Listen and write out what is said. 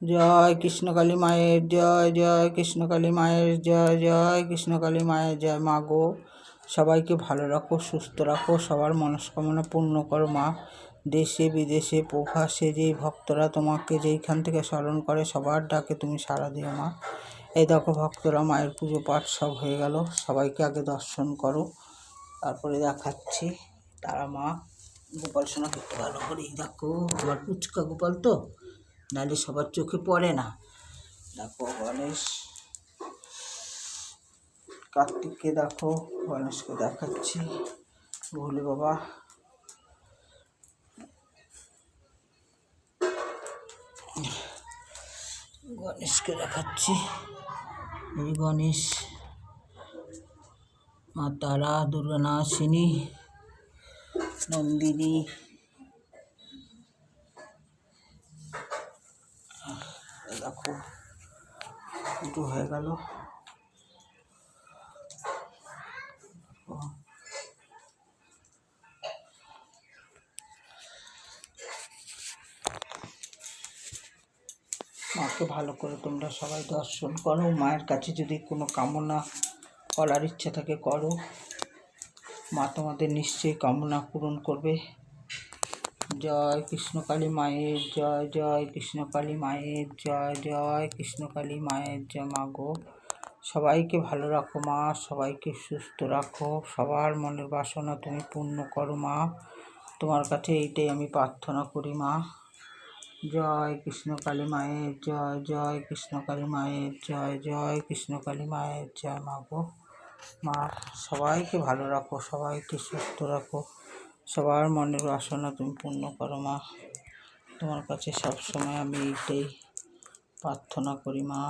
জয় কৃষ্ণকালী মায়ের জয়, জয় কৃষ্ণকালী মায়ের জয়, জয় কৃষ্ণকালী মায়ের জয়। মা গো, সবাইকে ভালো রাখো, সুস্থ রাখো, সবার মনস্কামনা পূর্ণ করো মা। দেশে বিদেশে প্রভাসে যেই ভক্তরা তোমাকে যেইখান থেকে স্মরণ করে সবার ডাকে তুমি সাড়া দিও মা। এই দেখো ভক্তরা মায়ের পুজো পাঠ সব হয়ে গেল, সবাইকে আগে দর্শন করো, তারপরে দেখাচ্ছি। তারা মা গোপাল সোনাকে একটু ভালো করে দেখো, আবার পুচকা গোপাল তো, নাহলে সবার চোখে পড়ে না। দেখো গণেশ, কার্তিককে দেখো, গণেশকে দেখাচ্ছি, ভোলে বাবা, গণেশকে দেখাচ্ছি। এই গণেশ, মা তারা, দুর্গা নাসিনী, নন্দিনী, দেখো দুটো হয়ে গেল। মাকে ভালো করে তোমরা সবাই দর্শন করো। মায়ের কাছে যদি কোনো কামনা করার ইচ্ছা থাকে করো, মা তোমাদের নিশ্চয়ই কামনা পূরণ করবে। জয় কৃষ্ণকালী মায়ের জয়, জয় কৃষ্ণকালী মায়ের জয়, জয় কৃষ্ণকালী মায়ের জয়। মা গো, সবাইকে ভালো রাখো মা, সবাইকে সুস্থ রাখো, সবার মনের বাসনা তুমি পূর্ণ করো মা। তোমার কাছে এইটাই আমি প্রার্থনা করি মা। জয় কৃষ্ণকালী মায়ের জয়, জয় কৃষ্ণকালী মায়ের জয়, জয় কৃষ্ণকালী মায়ের জয়। মা গো, মা সবাইকে ভালো রাখো, সবাইকে সুস্থ রাখো, সবার মনের বাসনা তুমি পূর্ণ করো মা। তোমার কাছে সবসময় আমি এইটাই প্রার্থনা করি মা।